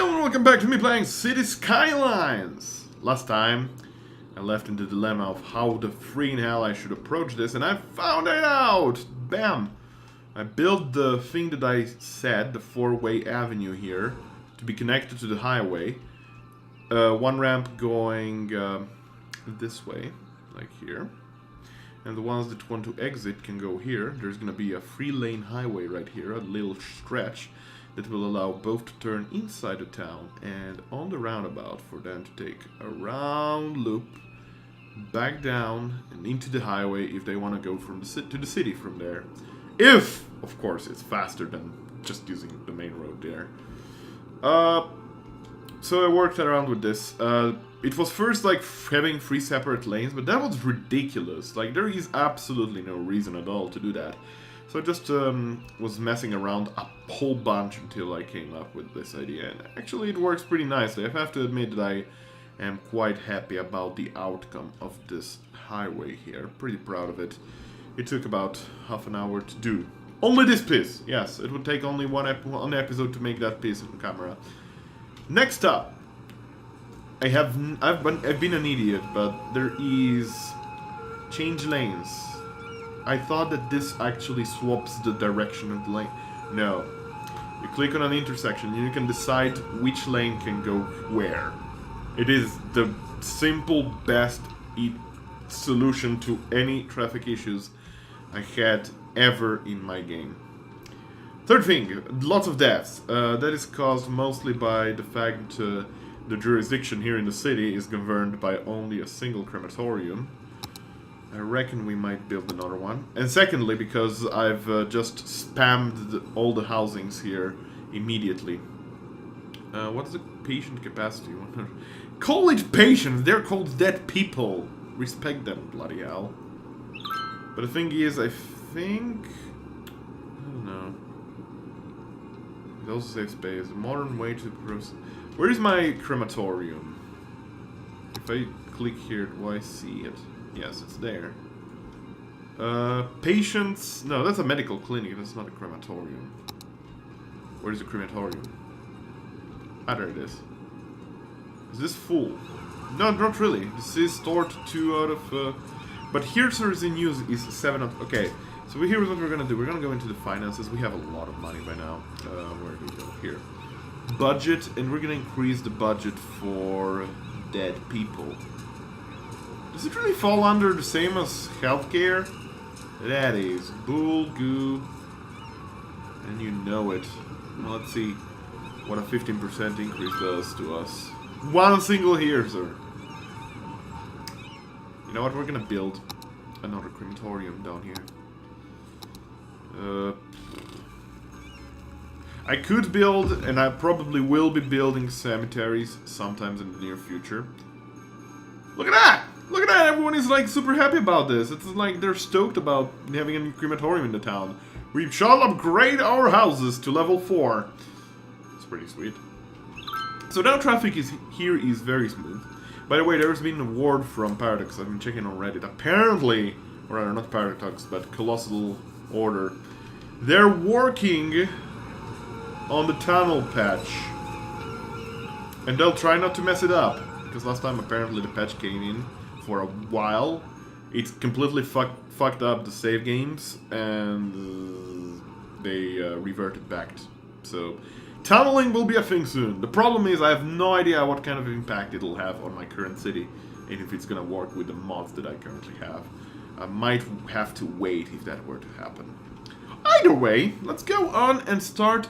Hello and welcome back to me playing City Skylines! Last time, I left in the dilemma of how the freaking hell I should approach this, and I found it out! Bam! I built the thing that I said, the four-way avenue here, to be connected to the highway. One ramp going this way, like here. And the ones that want to exit can go here. There's gonna be a three-lane highway right here, a little stretch that will allow both to turn inside the town and on the roundabout for them to take a round loop back down and into the highway if they want to go from to the city from there. If, of course, it's faster than just using the main road there. So I worked around with this. It was first like having 3 separate lanes, but that was ridiculous. Like, there is absolutely no reason at all to do that. So I just was messing around a whole bunch until I came up with this idea. And actually it works pretty nicely. I have to admit that I am quite happy about the outcome of this highway here. Pretty proud of it. It took about half an hour to do. Only this piece! Yes, it would take only one episode to make that piece on camera. Next up, I've been an idiot, but there is change lanes. I thought that this actually swaps the direction of the lane. No. You click on an intersection and you can decide which lane can go where. It is the simple best solution to any traffic issues I had ever in my game. Third thing, lots of deaths. That is caused mostly by the fact the jurisdiction here in the city is governed by only a single crematorium. I reckon we might build another one. And secondly, because I've just spammed all the housings here immediately. What is the patient capacity? Call it patients! They're called dead people! Respect them, bloody hell. But the thing is, I think... I don't know. It also saves space. A modern way to process... Where is my crematorium? If I click here, do I see it? Yes, it's there. Patients... No, that's a medical clinic. That's not a crematorium. Where's the crematorium? Ah, there it is. Is this full? No, not really. This is stored 2 out of... But here, service in use is 7 out... Okay, so here's what we're gonna do. We're gonna go into the finances. We have a lot of money by now. Where do we go? Here. Budget, and we're gonna increase the budget for dead people. Does it really fall under the same as healthcare? That is bull goo. And you know it. Well, let's see what a 15% increase does to us. One single here, sir. You know what? We're gonna build another crematorium down here. I could build, and I probably will be building cemeteries sometimes in the near future. Look at that! Look at that! Everyone is like super happy about this. It's like they're stoked about having a new crematorium in the town. We shall upgrade our houses to level 4. It's pretty sweet. So now traffic here is very smooth. By the way, there's been a word from Paradox. I've been checking on Reddit. Apparently, or rather not Paradox, but Colossal Order, they're working on the tunnel patch. And they'll try not to mess it up. Because last time apparently the patch came in for a while. It's completely fucked up the save games. And they reverted back. So tunneling will be a thing soon. The problem is I have no idea what kind of impact it'll have on my current city. And if it's gonna work with the mods that I currently have. I might have to wait if that were to happen. Either way, let's go on and start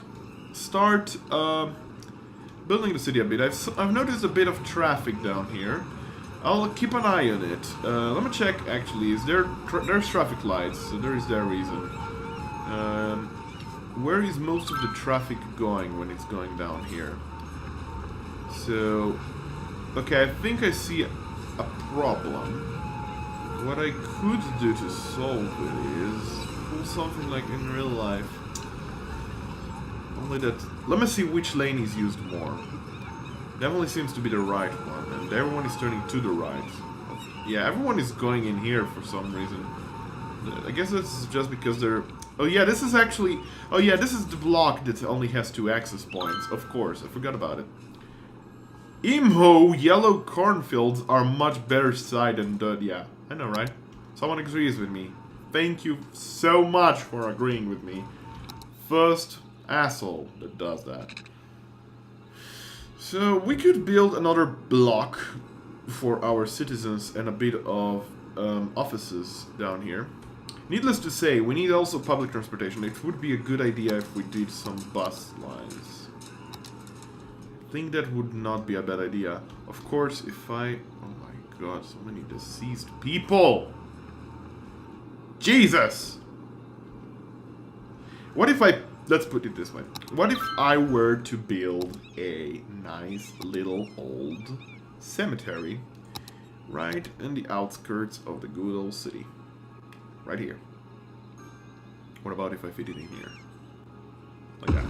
building the city a bit. I've noticed a bit of traffic down here. I'll keep an eye on it. Let me check actually. There's traffic lights, so there is their reason. Where is most of the traffic going when it's going down here? So, okay, I think I see a problem. What I could do to solve it is pull something like in real life. Only that... Let me see which lane is used more. Definitely seems to be the right one, and everyone is turning to the right. Yeah, everyone is going in here for some reason. I guess that's just because they're Oh yeah, this is actually... Oh yeah, this is the block that only has 2 access points. Of course, I forgot about it. Imho yellow cornfields are much better side than the... Yeah, I know, right? Someone agrees with me. Thank you so much for agreeing with me. First asshole that does that. So we could build another block for our citizens and a bit of offices down here. Needless to say, we need also public transportation. It would be a good idea if we did some bus lines. I think that would not be a bad idea. Of course, if I... Oh my god, so many deceased people! Jesus! What if I... Let's put it this way. What if I were to build a nice little old cemetery right in the outskirts of the good old city? Right here. What about if I fit it in here? Like that.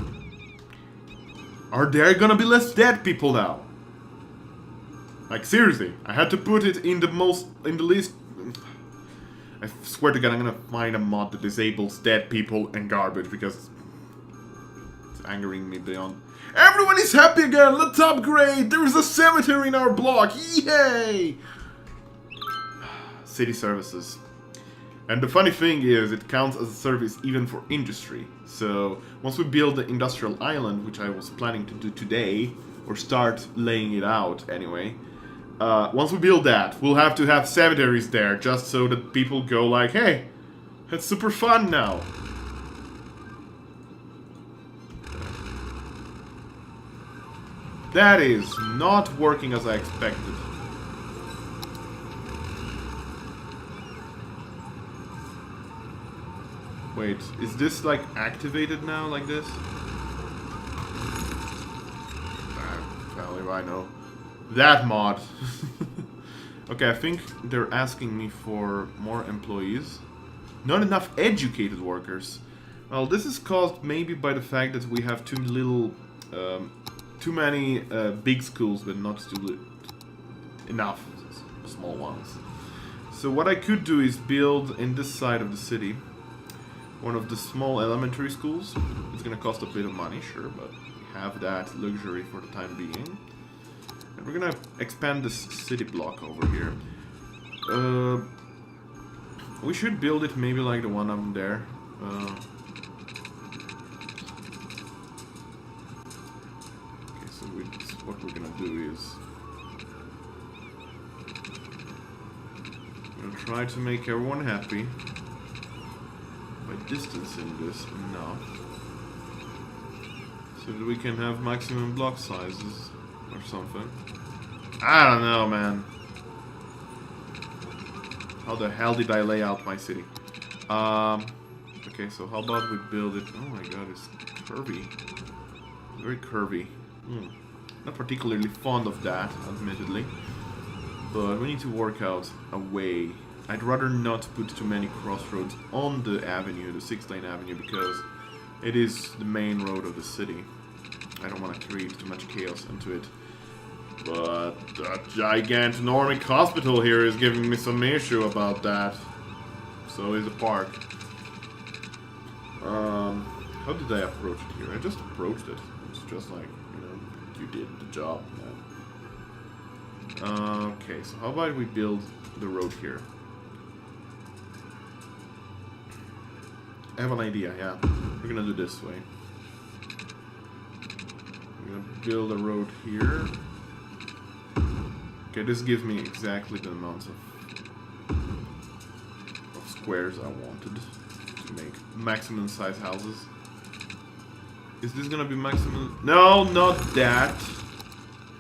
Are there gonna be less dead people now? Like seriously, I had to put it in the least... I swear to god I'm gonna find a mod that disables dead people and garbage because it's angering me beyond. Everyone is happy again! Let's upgrade! There is a cemetery in our block! Yay! City services. And the funny thing is, it counts as a service even for industry. So, once we build the industrial island, which I was planning to do today, or start laying it out anyway, once we build that, we'll have to have cemeteries there, just so that people go like, hey, it's super fun now. That is not working as I expected. Wait, is this like activated now, like this? Hell if I know. That mod. Okay, I think they're asking me for more employees. Not enough educated workers. Well, this is caused maybe by the fact that we have too many big schools, but not enough small ones. So what I could do is build in this side of the city one of the small elementary schools. It's gonna cost a bit of money, sure, but we have that luxury for the time being. And we're gonna expand this city block over here. We should build it maybe like the one up there. Okay, so what we're gonna do is we're gonna try to make everyone happy by distancing this enough so that we can have maximum block sizes or something. I don't know, man. How the hell did I lay out my city? Okay, so how about we build it... Oh my god, it's curvy. Very curvy. Not particularly fond of that, admittedly. But we need to work out a way. I'd rather not put too many crossroads on the avenue, the 6-lane avenue, because it is the main road of the city. I don't want to create too much chaos into it. But the gigantic hospital here is giving me some issue about that. So is the park. How did I approach it here? I just approached it. It's just like, you know, you did the job, man. Okay, so how about we build the road here? I have an idea, yeah. We're gonna do this way. We're gonna build a road here. Okay, this gives me exactly the amount of squares I wanted to make maximum size houses. Is this gonna be maximum? No, not that.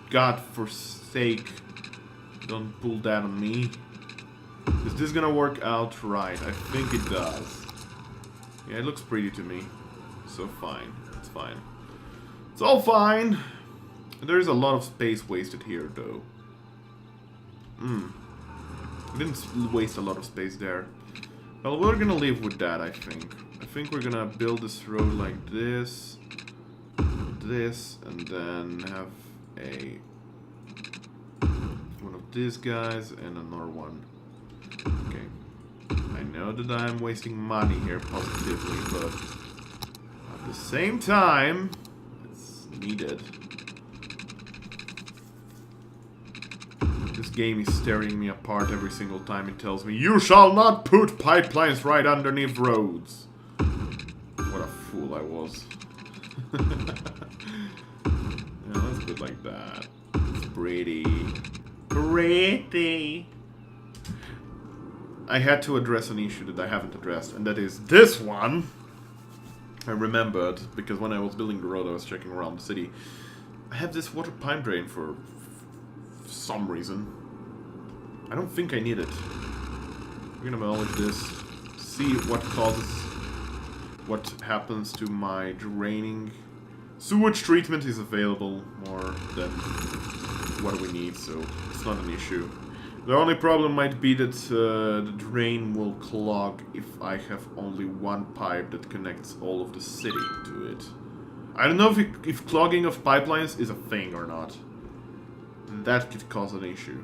God forsake. Don't pull that on me. Is this gonna work out right? I think it does. Yeah, it looks pretty to me. So fine. It's fine. It's all fine. There's a lot of space wasted here, though. We didn't waste a lot of space there. Well, we're gonna live with that, I think. I think we're gonna build this road like this, and then have one of these guys and another one. Okay. I know that I'm wasting money here positively, but at the same time, it's needed. This game is tearing me apart every single time it tells me, "You shall not put pipelines right underneath roads." What a fool I was. Yeah, let's put it like that. It's pretty. Pretty. I had to address an issue that I haven't addressed, and that is this one. I remembered, because when I was building the road, I was checking around the city. I have this water pipe drain for some reason. I don't think I need it. We're gonna demolish this, see what causes, what happens to my draining. Sewage treatment is available more than what we need, so it's not an issue. The only problem might be that the drain will clog if I have only one pipe that connects all of the city to it. I don't know if clogging of pipelines is a thing or not. That could cause an issue.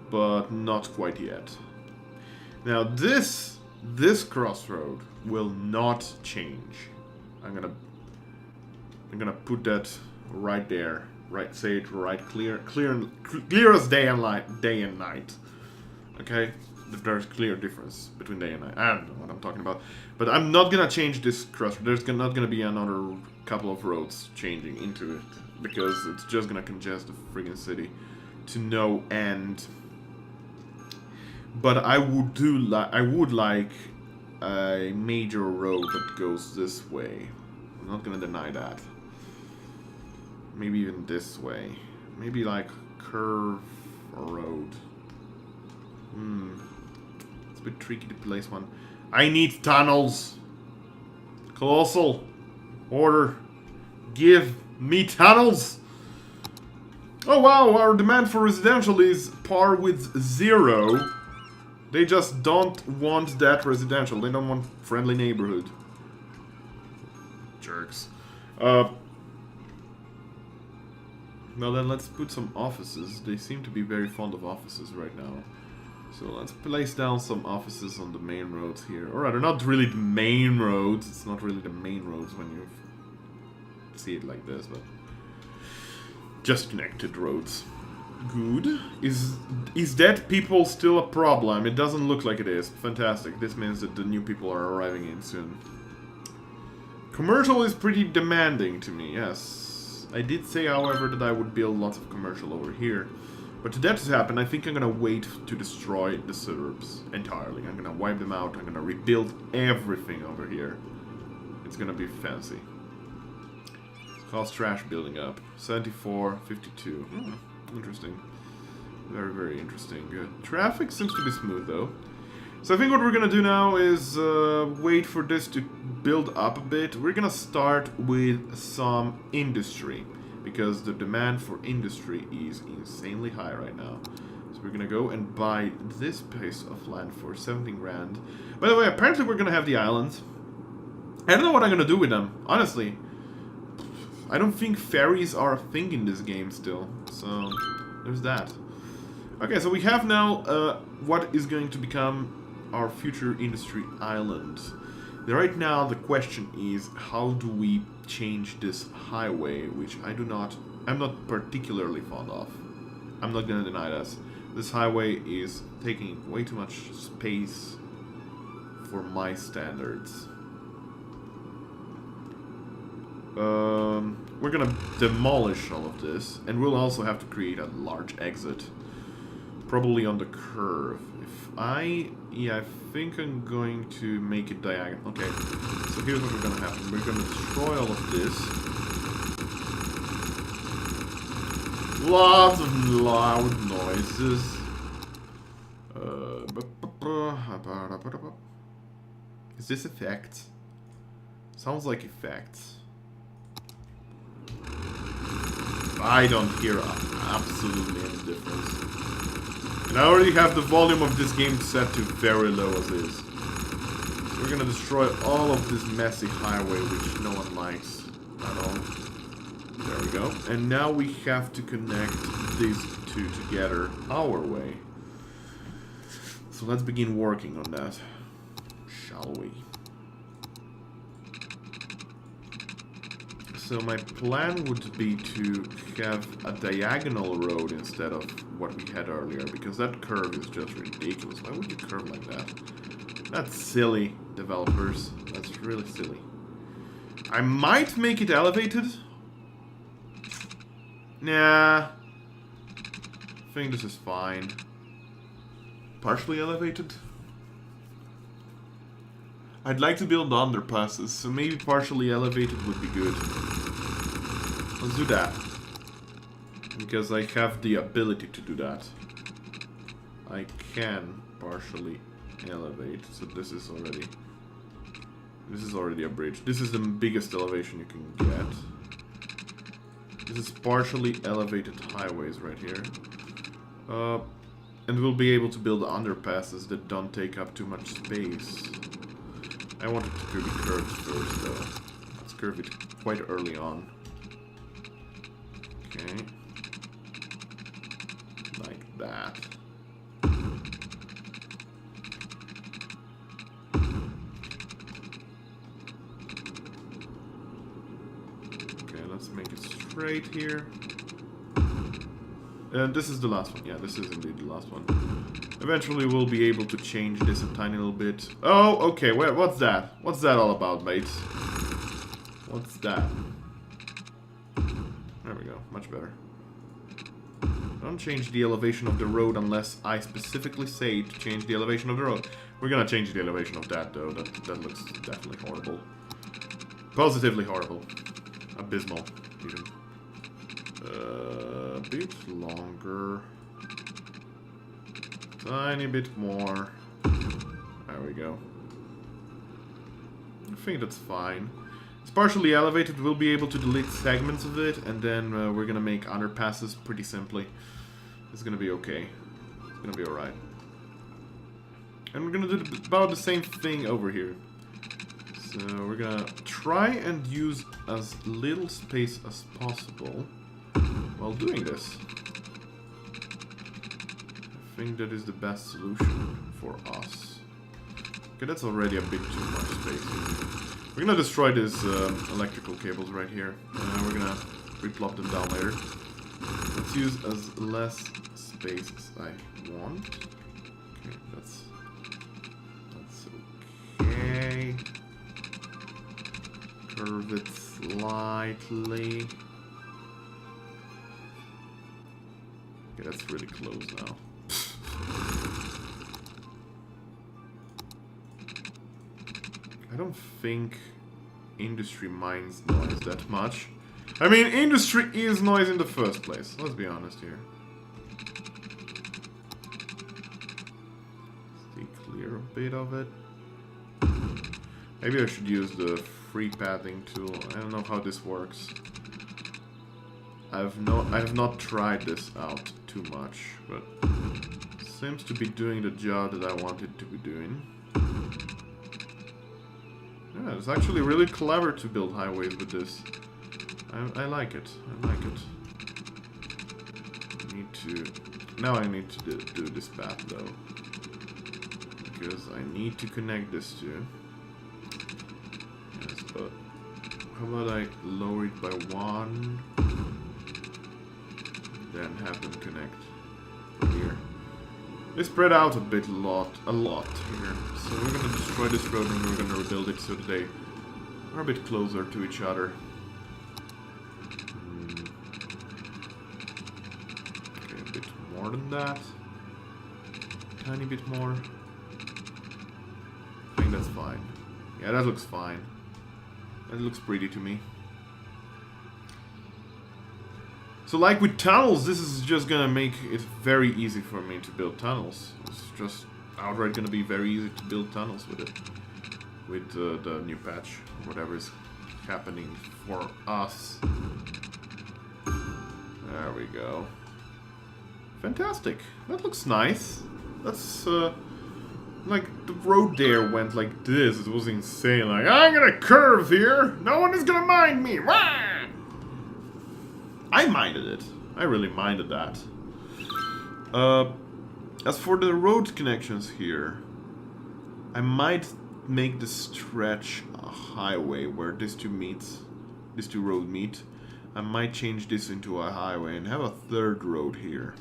But not quite yet. Now this crossroad will not change. I'm gonna put that right there. Right, say it right, clear as day and night. Okay, there's clear difference between day and night. I don't know what I'm talking about, but I'm not gonna change this crossroad. There's not gonna be another couple of roads changing into it because it's just gonna congest the friggin' city to no end. But I would like a major road that goes this way. I'm not gonna deny that. Maybe even this way. Maybe like curve road. It's a bit tricky to place one. I need tunnels. Colossal. Order. Give me tunnels. Oh wow, our demand for residential is par with 0. They just don't want that residential. They don't want friendly neighborhood. Jerks. Well then, let's put some offices. They seem to be very fond of offices right now. So let's place down some offices on the main roads here. Or rather, not really the main roads. It's not really the main roads when you see it like this, but just connected roads. Good. Is dead people still a problem? It doesn't look like it is. Fantastic. This means that the new people are arriving in soon. Commercial is pretty demanding to me, yes. I did say, however, that I would build lots of commercial over here. But to that to happen, I think I'm gonna wait to destroy the suburbs entirely. I'm gonna wipe them out. I'm gonna rebuild everything over here. It's gonna be fancy. Cost trash building up. 74, 52. Interesting. Very, very interesting. Good. Traffic seems to be smooth, though. So I think what we're gonna do now is wait for this to build up a bit. We're gonna start with some industry, because the demand for industry is insanely high right now. So we're gonna go and buy this piece of land for 17 grand. By the way, apparently we're gonna have the islands. I don't know what I'm gonna do with them, honestly. I don't think ferries are a thing in this game still, so there's that. Okay, so we have now what is going to become our future industry island. Right now the question is, how do we change this highway, which I'm not particularly fond of. I'm not gonna deny this. This highway is taking way too much space for my standards. We're gonna demolish all of this, and we'll also have to create a large exit. Probably on the curve. Yeah, I think I'm going to make it diagonal. Okay, so here's what we're gonna happen. We're gonna destroy all of this. Lots of loud noises. Is this effect? Sounds like effects. I don't hear absolutely any difference. And I already have the volume of this game set to very low as is. So we're gonna destroy all of this messy highway, which no one likes at all. There we go. And now we have to connect these two together our way. So let's begin working on that, shall we? So my plan would be to have a diagonal road instead of what we had earlier, because that curve is just ridiculous. Why would you curve like that? That's silly, developers. That's really silly. I might make it elevated. Nah. I think this is fine. Partially elevated. I'd like to build underpasses, so maybe partially elevated would be good. Let's do that. Because I have the ability to do that. I can partially elevate, so this is already a bridge. This is the biggest elevation you can get. This is partially elevated highways right here. And we'll be able to build underpasses that don't take up too much space. I wanted to be curved first though. Let's curve it quite early on. Okay. Like that. Okay, let's make it straight here. And this is the last one. Yeah, this is indeed the last one. Eventually we'll be able to change this a tiny little bit. Oh, okay, what's that? What's that all about, mates? What's that? There we go, much better. Don't change the elevation of the road unless I specifically say to change the elevation of the road. We're gonna change the elevation of that though. That looks definitely horrible. Positively horrible. Abysmal, even. A bit longer. Tiny bit more. There we go. I think that's fine. It's partially elevated. We'll be able to delete segments of it, and then we're gonna make underpasses pretty simply. It's gonna be okay. It's gonna be alright. And we're gonna do about the same thing over here. So we're gonna try and use as little space as possible while doing this. I think that is the best solution for us. Okay, that's already a bit too much space. We're gonna destroy these electrical cables right here. We're gonna replop them down later. Let's use as less space as I want. Okay, that's okay. Curve it slightly. Okay, that's really close now. I don't think industry minds noise that much. I mean, industry is noise in the first place. Let's be honest here. Stay clear a bit of it. Maybe I should use the free pathing tool. I don't know how this works. I have not tried this out too much, but seems to be doing the job that I wanted to be doing. Yeah, it's actually really clever to build highways with this. I like it. I like it. Now I need to do this path though, because I need to connect this to. Yes, but how about I lower it by 1, then have them connect here. They spread out a lot here. So we're gonna destroy this road and we're gonna rebuild it so that they are a bit closer to each other. Okay, a bit more than that. Tiny bit more. I think that's fine. Yeah, that looks fine. That looks pretty to me. So like with tunnels, this is just gonna make it very easy for me to build tunnels. It's just outright gonna be very easy to build tunnels with it. With the new patch, whatever is happening for us. There we go. Fantastic. That looks nice. That's like the road there went like this. It was insane. Like, I'm gonna curve here. No one is gonna mind me. Wah! I minded it. I really minded that. As for the road connections here, I might make the stretch a highway where these two roads meet. I might change this into a highway and have a third road here.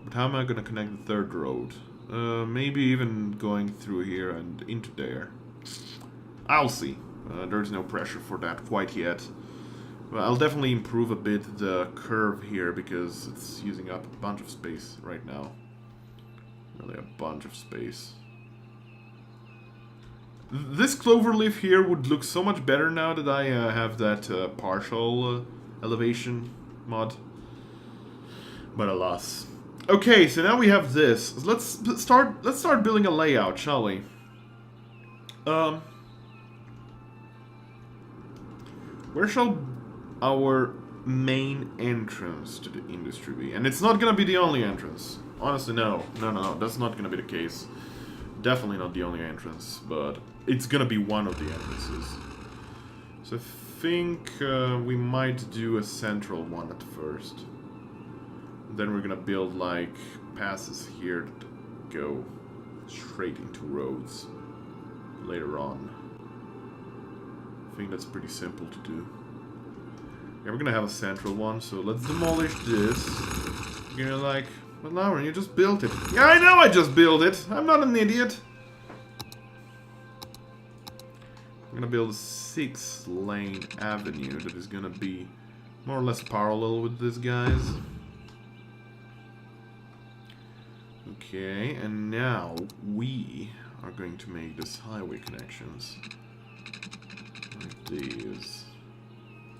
But how am I gonna connect the third road? Maybe even going through here and into there. I'll see. There's no pressure for that quite yet. Well, I'll definitely improve a bit the curve here because it's using up a bunch of space right now. Really a bunch of space. This cloverleaf here would look so much better now that I have that partial elevation mod. But alas. Okay, so now we have this. Let's start building a layout, shall we? Where shall our main entrance to the industry be? And it's not gonna be the only entrance. Honestly, no. No, that's not gonna be the case. Definitely not the only entrance, but it's gonna be one of the entrances. So I think we might do a central one at first. Then we're gonna build like passes here that go straight into roads later on. I think that's pretty simple to do. Yeah, we're gonna have a central one, so let's demolish this. You're gonna like, but Lauron, you just built it. Yeah, I know I just built it. I'm not an idiot. I'm gonna build a 6-lane avenue that is gonna be more or less parallel with this, guys. Okay, and now we are going to make this highway connections. Like these.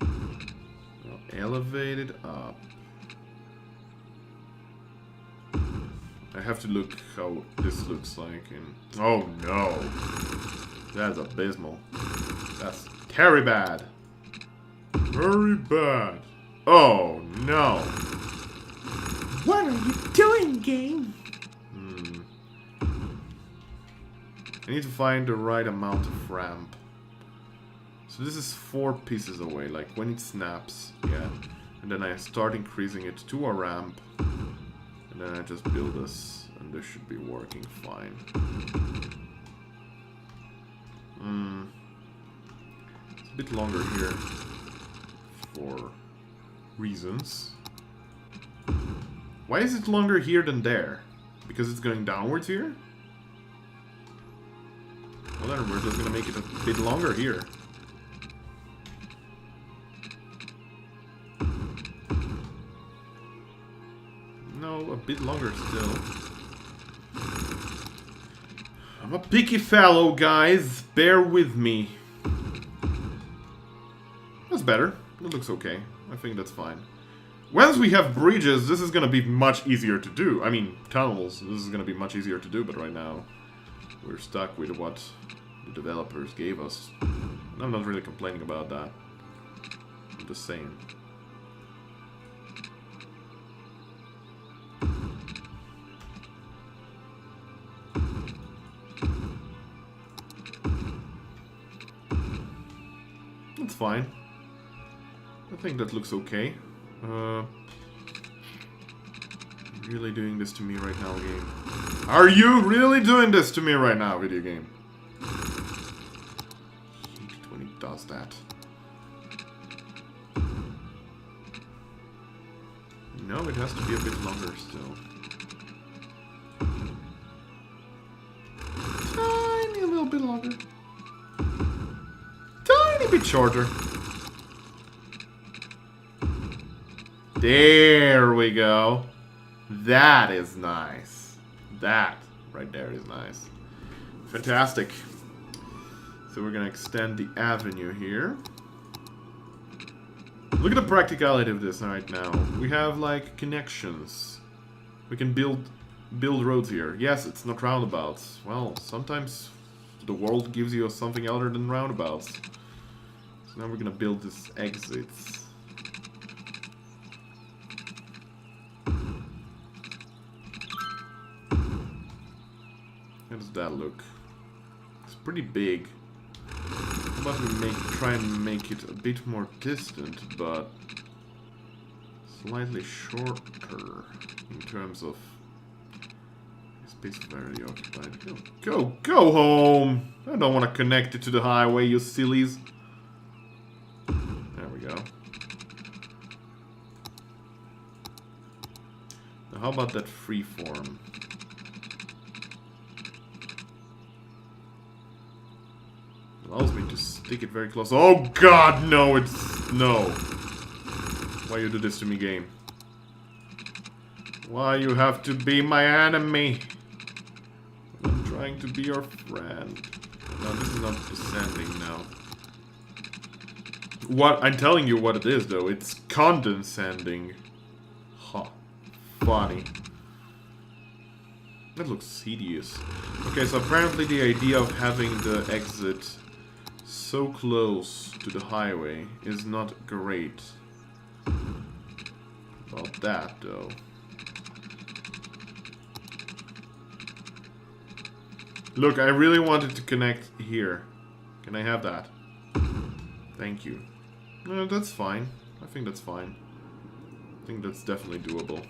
Now elevate it up. I have to look how this looks like in... Oh no! That's abysmal. That's very bad. Very bad. Oh no! What are you doing, game? I need to find the right amount of ramp. So this is 4 pieces away, like when it snaps, yeah. And then I start increasing it to a ramp. And then I just build this, and this should be working fine. It's a bit longer here for reasons. Why is it longer here than there? Because it's going downwards here? Well then, we're just gonna make it a bit longer here. No, a bit longer still. I'm a picky fellow, guys. Bear with me. That's better. That looks okay. I think that's fine. Once we have bridges, this is gonna be much easier to do. I mean, tunnels, this is gonna be much easier to do, but right now we're stuck with what the developers gave us. I'm not really complaining about that. I'm just saying. That's fine. I think that looks okay. Really doing this to me right now, game? Are you really doing this to me right now, video game? I hate it when it does that. No, it has to be a bit longer still. Tiny little bit longer. Tiny bit shorter. There we go. That is nice. That right there is nice. Fantastic. So we're gonna extend the avenue here. Look at the practicality of this right now. We have like connections. We can build roads here. Yes, it's not roundabouts. Well, sometimes the world gives you something other than roundabouts. So now we're gonna build these exits. How does that look? It's pretty big. How about we try and make it a bit more distant, but slightly shorter in terms of Space very occupied. Go home! I don't want to connect it to the highway, you sillies. There we go. Now how about that freeform? Allows me to stick it very close. Oh god, no, it's... no. Why you do this to me, game? Why you have to be my enemy? I'm trying to be your friend. No, this is not descending now. What? I'm telling you what it is, though. It's condescending. Ha. Funny. That looks hideous. Okay, so apparently the idea of having the exit so close to the highway is not great. About that, though. Look, I really wanted to connect here. Can I have that? Thank you. No, that's fine. I think that's fine. I think that's definitely doable.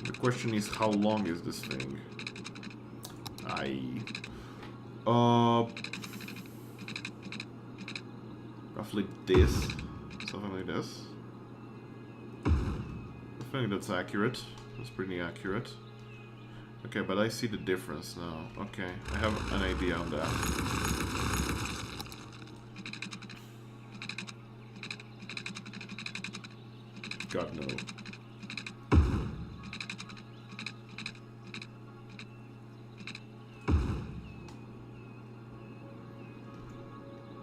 The question is, how long is this thing? Roughly this. Something like this. I think that's accurate. That's pretty accurate. Okay, but I see the difference now. Okay, I have an idea on that. God, no.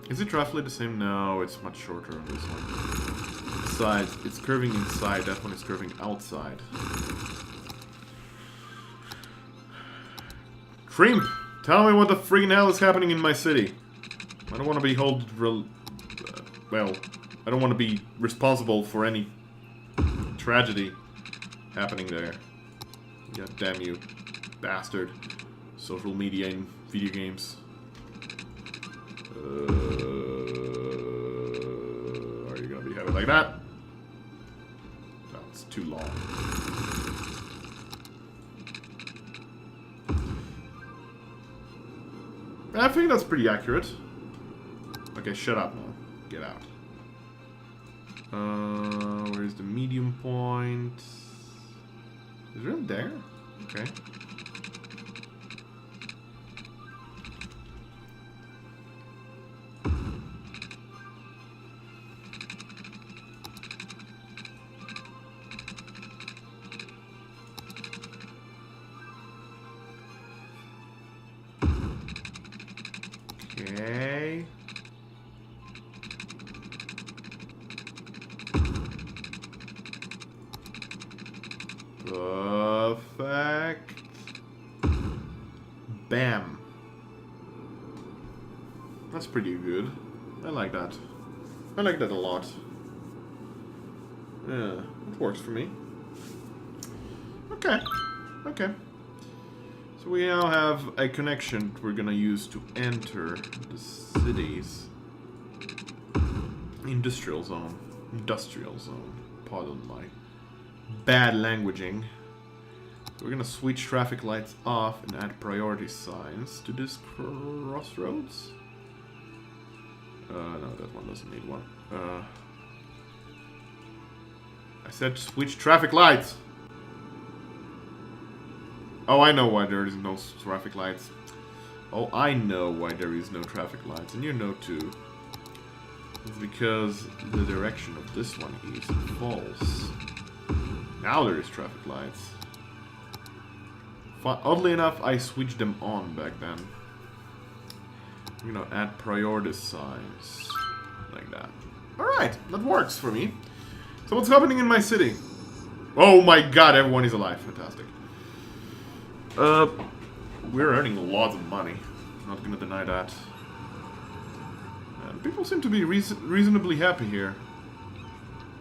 Is it roughly the same? No, it's much shorter on this one. Besides, it's curving inside, that one is curving outside. Shrimp! Tell me what the friggin' hell is happening in my city. I don't want to be well, I don't want to be responsible for any tragedy happening there. God damn you, bastard. Social media and video games. Are you gonna be having like that? That's too long. I think that's pretty accurate. Okay, shut up now. Get out. Where's the medium point? Is it there? Okay. Okay. Perfect. Bam. That's pretty good. I like that. I like that a lot. Yeah, it works for me. Okay. Okay. So we now have a connection we're gonna use to enter the city's industrial zone. Industrial zone. Pardon my bad languaging. So we're gonna switch traffic lights off and add priority signs to this crossroads. No, that one doesn't need one. I said switch traffic lights! Oh, I know why there is no traffic lights. Oh, I know why there is no traffic lights, and you know too. It's because the direction of this one is false. Now there is traffic lights. Oddly enough, I switched them on back then. You know, add priority signs. Like that. Alright, that works for me. So what's happening in my city? Oh my god, everyone is alive. Fantastic. We're earning lots of money. Not gonna deny that. And people seem to be reasonably happy here.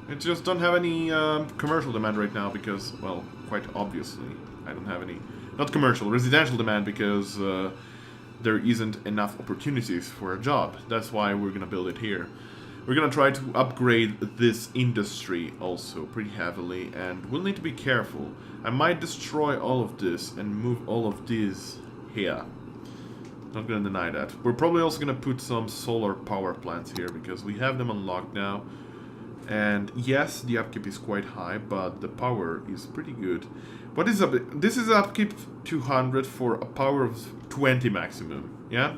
I just don't have any commercial demand right now because, well, quite obviously, I don't have any... Not commercial, residential demand because there isn't enough opportunities for a job. That's why we're gonna build it here. We're gonna try to upgrade this industry also pretty heavily, and we'll need to be careful. I might destroy all of this and move all of this here. Not gonna deny that. We're probably also gonna put some solar power plants here, because we have them unlocked now. And yes, the upkeep is quite high, but the power is pretty good. What is up? This is upkeep 200 for a power of 20 maximum, yeah?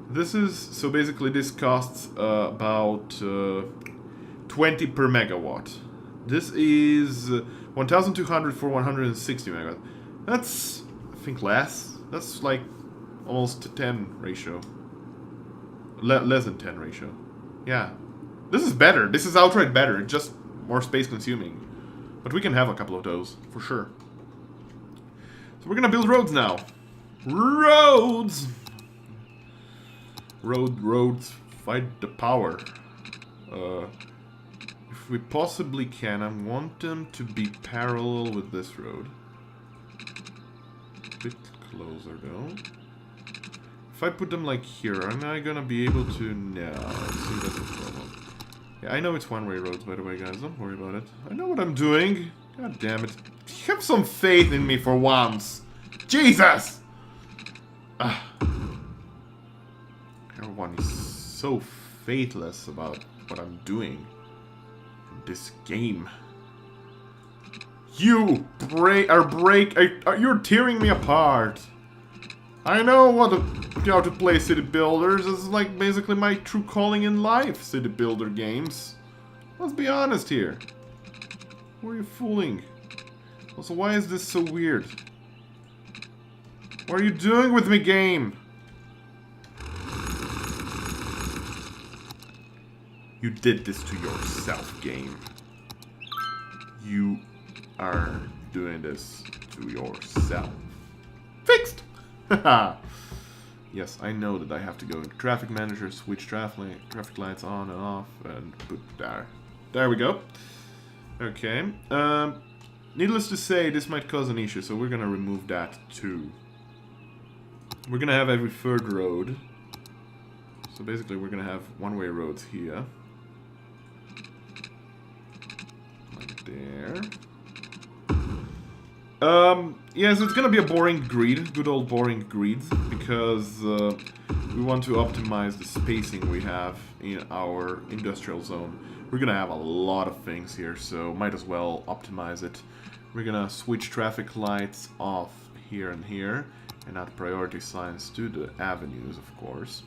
This is, so basically this costs about 20 per megawatt. This is 1,200 for 160 megawatt. That's, I think, less. That's like almost a 10 ratio. Less than 10 ratio. Yeah. This is better. This is outright better. It's just more space consuming. But we can have a couple of those, for sure. So we're gonna build roads now. Roads! Roads, fight the power. If we possibly can, I want them to be parallel with this road. A bit closer though. If I put them like here, am I gonna be able to? No, see, that's the problem. Yeah, I know it's one-way roads, by the way, guys. Don't worry about it. I know what I'm doing. God damn it. Have some faith in me for once. Jesus! Ah. Everyone is so faithless about what I'm doing in this game. You you're tearing me apart. I know how to play city builders. It's like basically my true calling in life, city builder games. Let's be honest here. Who are you fooling? Also, why is this so weird? What are you doing with me, game? You did this to yourself, game. You are doing this to yourself. Fixed! Yes, I know that I have to go into traffic manager, switch traffic lights on and off, and put there. There we go. Okay. Needless to say, this might cause an issue, so we're gonna remove that too. We're gonna have every third road. So basically, we're gonna have one-way roads here. Like there. Yes, it's gonna be a boring grid, good old boring grid, because we want to optimize the spacing we have in our industrial zone. We're gonna have a lot of things here, so might as well optimize it. We're gonna switch traffic lights off here and here, and add priority signs to the avenues, of course.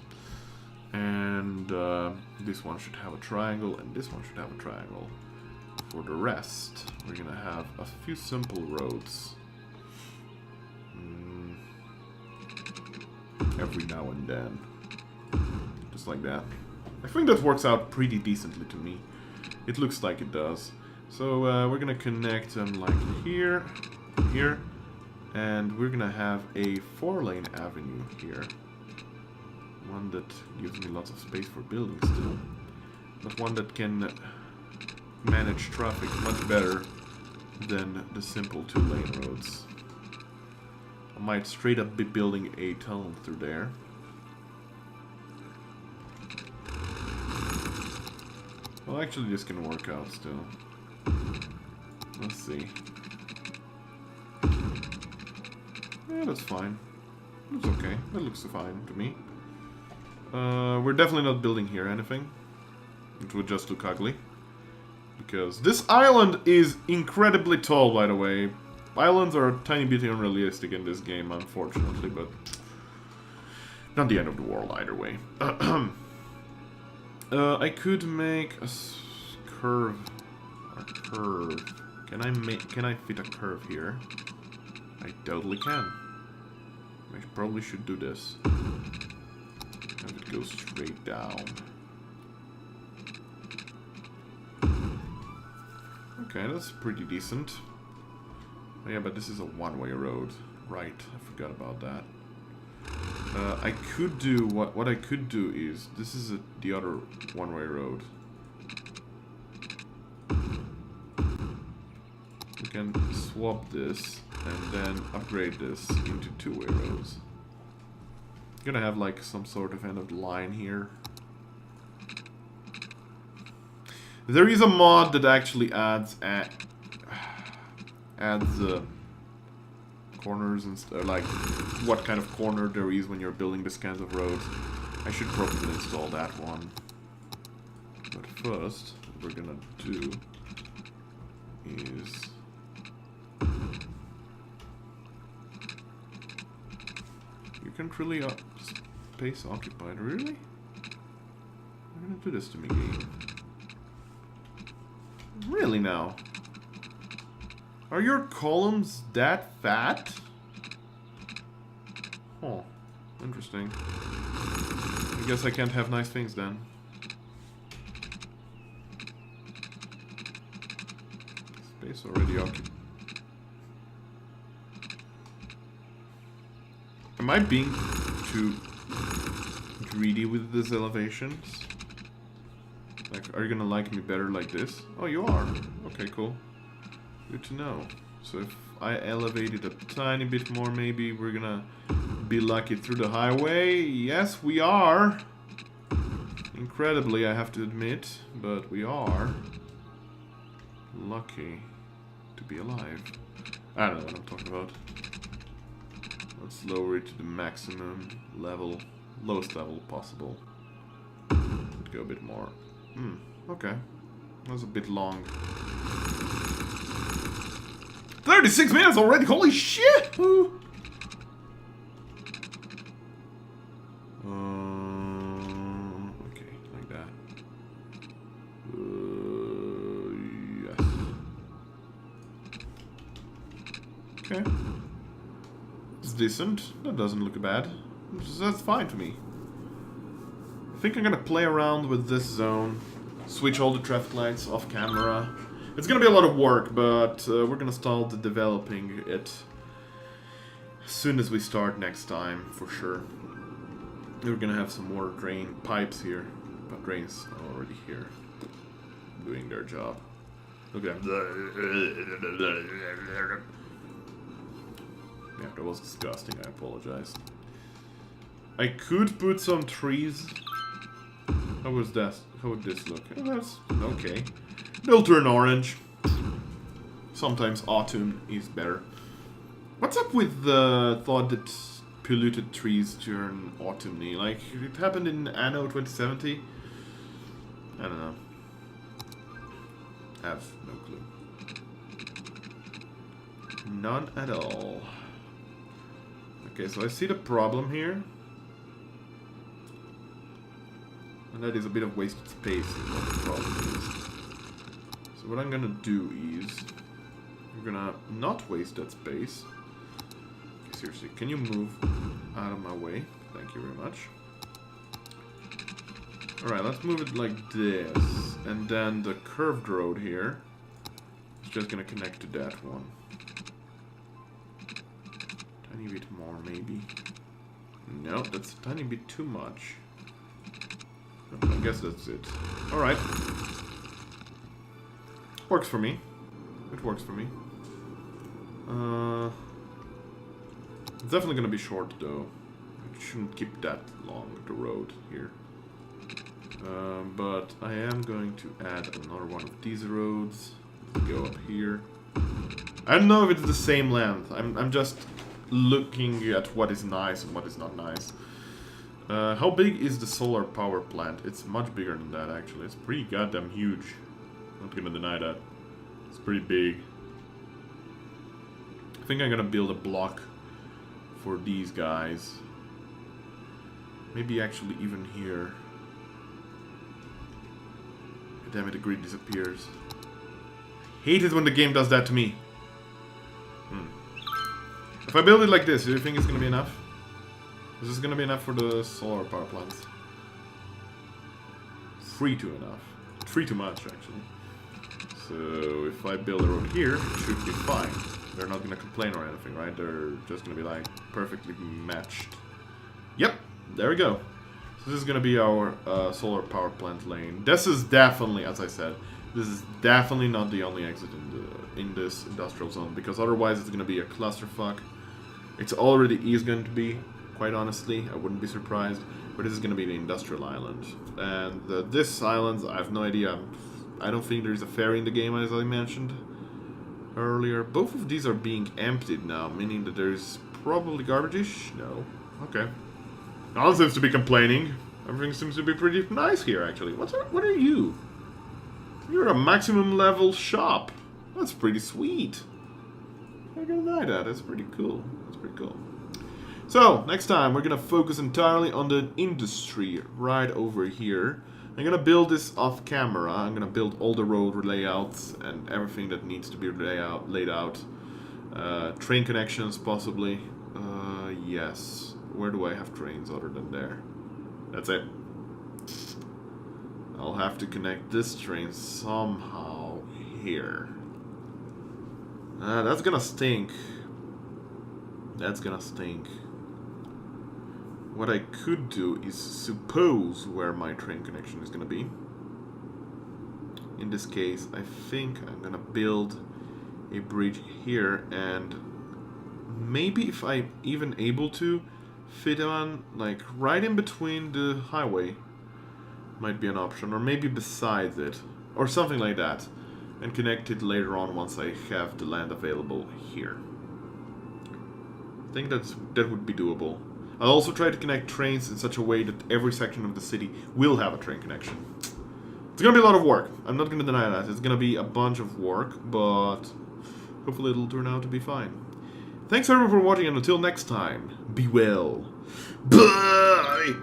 And this one should have a triangle, and this one should have a triangle. For the rest, we're gonna have a few simple roads. Every now and then. Just like that. I think that works out pretty decently to me. It looks like it does. So we're gonna connect them like here, here, and we're gonna have a 4-lane avenue here. One that gives me lots of space for building still, but one that can manage traffic much better than the simple 2-lane roads. I might straight up be building a tunnel through there. Well, actually this can work out still. Let's see. Yeah, that's fine. Looks okay. That looks fine to me. We're definitely not building here anything. It would just look ugly. Because this island is incredibly tall, by the way. Islands are a tiny bit unrealistic in this game, unfortunately, but not the end of the world either way. I could make a curve. A curve. Can I fit a curve here? I totally can. I probably should do this. Have it go straight down. Okay, that's pretty decent. Oh, yeah, but this is a one-way road. Right, I forgot about that. I could do... What I could do is... This is the other one-way road. We can swap this and then upgrade this into two-way roads. Gonna have like some sort of end of the line here. There is a mod that actually adds corners and like what kind of corner there is when you're building these kinds of roads. I should probably install that one. But first, what we're gonna do is you can't really space occupied, really? You're gonna do this to me, game. Really now? Are your columns that fat? Oh, interesting. I guess I can't have nice things then. Space already occupied. Am I being too greedy with these elevations? Like, are you gonna like me better like this? Oh, you are. Okay, cool. Good to know. So if I elevate it a tiny bit more, maybe we're gonna be lucky through the highway. Yes, we are. Incredibly, I have to admit, but we are lucky to be alive. I don't know what I'm talking about. Let's lower it to the maximum level, lowest level possible. Could go a bit more. Okay. That was a bit long. 36 minutes already? Holy shit! Okay, like that. Yes. Okay. It's decent. That doesn't look bad. That's fine to me. I think I'm gonna play around with this zone. Switch all the traffic lights off camera. It's gonna be a lot of work, but we're gonna start developing it as soon as we start next time, for sure. We're gonna have some more drain pipes here, but drains are already here, doing their job. Look at them. Yeah, that was disgusting, I apologize. I could put some trees. How was that? How would this look? Oh, that's okay. They'll turn orange. Sometimes autumn is better. What's up with the thought that polluted trees turn autumny? Like, it happened in Anno 2070? I don't know. I have no clue. None at all. Okay, so I see the problem here. And that is a bit of wasted space is what the problem is. So what I'm gonna do is I'm gonna not waste that space. Okay, seriously, can you move out of my way? Thank you very much. Alright, let's move it like this. And then the curved road here is just gonna connect to that one. Tiny bit more, maybe. No, that's a tiny bit too much. I guess that's it. Alright. Works for me. It works for me. It's definitely gonna be short though. It shouldn't keep that long, the road here. But I am going to add another one of these roads. Let's go up here. I don't know if it's the same length. I'm just looking at what is nice and what is not nice. How big is the solar power plant? It's much bigger than that, actually. It's pretty goddamn huge. Not gonna deny that. It's pretty big. I think I'm gonna build a block for these guys. Maybe actually even here. Damn it, the grid disappears. Hate it when the game does that to me. If I build it like this, do you think it's gonna be enough? Is this gonna be enough for the solar power plants? 3 too enough. 3 too much, actually. So if I build a road here, it should be fine. They're not gonna complain or anything, right? They're just gonna be like perfectly matched. Yep, there we go. So this is gonna be our solar power plant lane. This is definitely, as I said, this is definitely not the only exit in this industrial zone, because otherwise it's gonna be a clusterfuck. It's already is going to be. Quite honestly, I wouldn't be surprised, but this is going to be the industrial island. And this island, I have no idea. I don't think there's a ferry in the game, as I mentioned earlier. Both of these are being emptied now, meaning that there's probably garbage-ish? No. Okay. No one seems to be complaining. Everything seems to be pretty nice here, actually. What are you? You're a maximum level shop. That's pretty sweet. I gotta deny that. That's pretty cool. That's pretty cool. So, next time we're gonna focus entirely on the industry right over here. I'm gonna build this off camera. I'm gonna build all the road layouts and everything that needs to be laid out. Train connections, possibly. Yes. Where do I have trains other than there? That's it. I'll have to connect this train somehow here. That's gonna stink. That's gonna stink. What I could do is suppose where my train connection is gonna be. In this case, I think I'm gonna build a bridge here, and maybe if I'm even able to fit on, like, right in between the highway might be an option, or maybe besides it, or something like that, and connect it later on once I have the land available here. I think that would be doable. I'll also try to connect trains in such a way that every section of the city will have a train connection. It's gonna be a lot of work. I'm not gonna deny that. It's gonna be a bunch of work, but hopefully it'll turn out to be fine. Thanks everyone for watching, and until next time, be well. Bye!